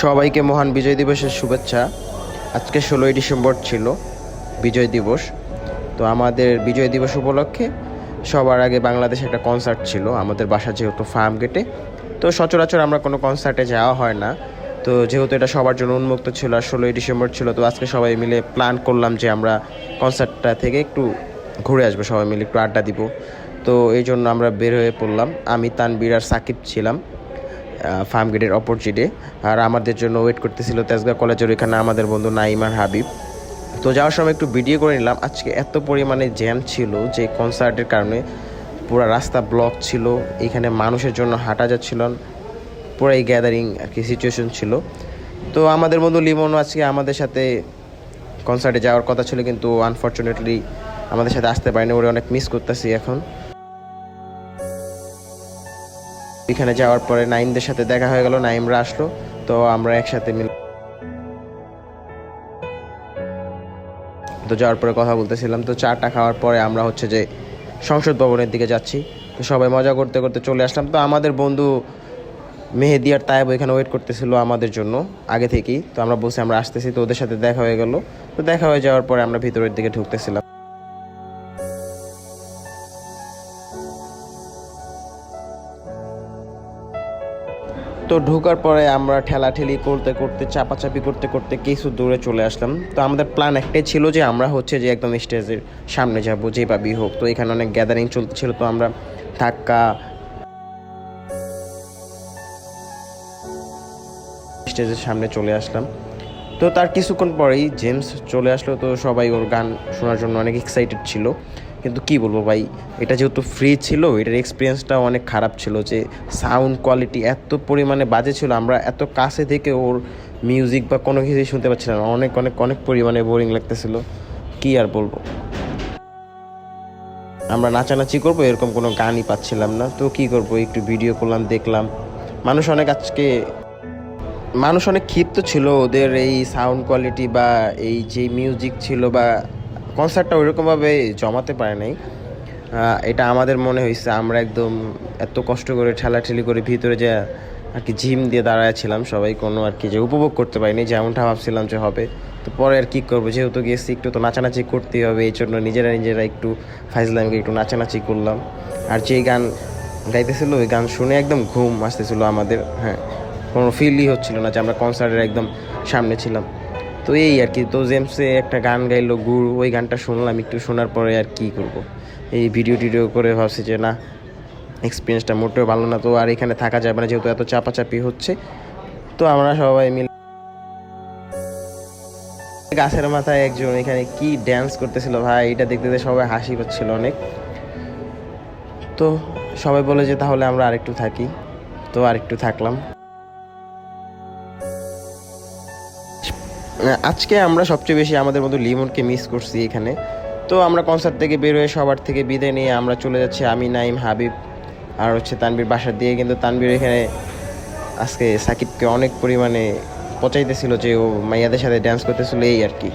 সবাইকে মহান বিজয় দিবসের শুভেচ্ছা। আজকে 16ই ডিসেম্বর ছিল বিজয় দিবস। তো আমাদের বিজয় দিবস উপলক্ষে সবার আগে বাংলাদেশে একটা কনসার্ট ছিল আমাদের বাসা, যেহেতু ফার্ম গেটে। তো সচরাচর আমরা কোনো কনসার্টে যাওয়া হয় না, তো যেহেতু এটা সবার জন্য উন্মুক্ত ছিল আর 16ই ডিসেম্বর ছিল, তো আজকে সবাই মিলে প্ল্যান করলাম যে আমরা কনসার্টটা থেকে একটু ঘুরে আসবো, সবাই মিলে একটু আড্ডা দিব। তো এই জন্য আমরা বের হয়ে পড়লাম। আমি, তানবীর আর সাকিব ছিলাম ফার্ম গেটের অপোজিটে, আর আমাদের জন্য ওয়েট করতেছিল তেজগাঁও কলেজের ওইখানে আমাদের বন্ধু নাইম আর হাবিব। তো যাওয়ার সময় একটু ভিডিও করে নিলাম। আজকে এত পরিমাণে জ্যাম ছিল যে কনসার্টের কারণে পুরো রাস্তা ব্লক ছিল, এখানে মানুষের জন্য হাঁটা যাচ্ছিল, পুরো এই গ্যাদারিং আর কি সিচুয়েশন ছিল। তো আমাদের বন্ধু লিমনও আজকে আমাদের সাথে কনসার্টে যাওয়ার কথা ছিল, কিন্তু আনফর্চুনেটলি আমাদের সাথে আসতে পারেনি। ওরা অনেক মিস করতেছি এখন। এখানে যাওয়ার পরে নাইমদের সাথে দেখা হয়ে গেল, নাইমরা আসলো, তো আমরা একসাথে মিলে তো যাওয়ার পরে কথা বলতেছিলাম। তো চাটা খাওয়ার পরে আমরা হচ্ছে যে সংসদ ভবনের দিকে যাচ্ছি। তো সবাই মজা করতে করতে চলে আসলাম। তো আমাদের বন্ধু মেহেদি আর তায়েব এখানে ওয়েট করতেছিল আমাদের জন্য আগে থেকেই। তো আমরা বলছি আমরা আসতেছি, তো ওদের সাথে দেখা হয়ে গেল। তো দেখা হয়ে যাওয়ার পরে আমরা ভিতরের দিকে ঢুকতেছিলাম। তো ঢোকার পরে আমরা ঠেলাঠেলি করতে করতে চাপাচাপি করতে করতে কিছু দূরে চলে আসলাম। তো আমাদের প্ল্যান একটাই ছিল যে আমরা হচ্ছে যে একদম স্টেজের সামনে যাব যেভাবেই হোক। তো এখানে অনেক গ্যাদারিং চলতেছিল, তো আমরা ধাক্কা স্টেজের সামনে চলে আসলাম। তো তার কিছুক্ষণ পরেই জেমস চলে আসলো। তো সবাই ওর গান শোনার জন্য অনেক এক্সাইটেড ছিল, কিন্তু কি বলবো ভাই, এটা যেহেতু ফ্রি ছিল, এটার এক্সপিরিয়েন্সটাও অনেক খারাপ ছিল। যে সাউন্ড কোয়ালিটি এত পরিমাণে বাজে ছিল, আমরা এত কাছে থেকে ওর মিউজিক বা কোনো কিছুই শুনতে পাচ্ছিলাম না। অনেক অনেক অনেক পরিমাণে বোরিং লাগতেছিল, কি আর বলবো। আমরা নাচানাচি করবো এরকম কোনো গানই পাচ্ছিলাম না। তো কি করবো, একটু ভিডিও করলাম, দেখলাম। মানুষ অনেক ক্ষিপ্ত ছিল ওদের এই সাউন্ড কোয়ালিটি বা এই যে মিউজিক ছিল বা কনসার্টটা ওইরকমভাবে জমাতে পারে নাই। এটা আমাদের মনে হয়েছে আমরা একদম এত কষ্ট করে ঠেলাঠেলি করে ভিতরে যে আর কি জিম দিয়ে দাঁড়াচ্ছিলাম সবাই, কোনো আর কি যে উপভোগ করতে পারিনি যেমনটা ভাবছিলাম যে হবে। তো পরে আর কী করবো, যেহেতু গিয়েছি একটু তো নাচানাচি করতেই হবে, এই জন্য নিজেরা একটু ফাইজলামকে একটু নাচানাচি করলাম। আর যেই গান গাইতেছিল ওই গান শুনে একদম ঘুম আসতেছিল আমাদের। হ্যাঁ, কোনো ফিলই হচ্ছিল না যে আমরা কনসার্টের একদম সামনে ছিলাম। তো এই আর কি। তো জেমসে একটা গান গাইলো গুরু, ওই গানটা শুনলাম। একটু শোনার পরে আর কি করব, এই ভিডিও টিডিও করে ভাবছি যে না, এক্সপিরিয়েন্সটা মোটেও ভালো না। তো আর এখানে থাকা যাবে না, যেহেতু এত চাপাচাপি হচ্ছে। তো আমরা সবাই মিলে গাছের মাথায় একজন এখানে কি ড্যান্স করতেছিল ভাই, এটা দেখতে সবাই হাসি পাচ্ছিল অনেক। তো সবাই বলে যে তাহলে আমরা আরেকটু থাকি, তো আরেকটু থাকলাম। আজকে আমরা সবচেয়ে বেশি আমাদের মতো লিমনকে মিস করছি এখানে। তো আমরা কনসার্ট থেকে বের হয়ে সবার থেকে বিদায় নিয়ে আমরা চলে যাচ্ছি, আমি, নাইম, হাবিব আর হচ্ছে তানবীর বাসার দিয়ে। কিন্তু তানবীর এখানে আজকে সাকিবকে অনেক পরিমাণে পচাইতেছিল যে ও মাইয়াদের সাথে ড্যান্স করতেছিল, এই আর কি।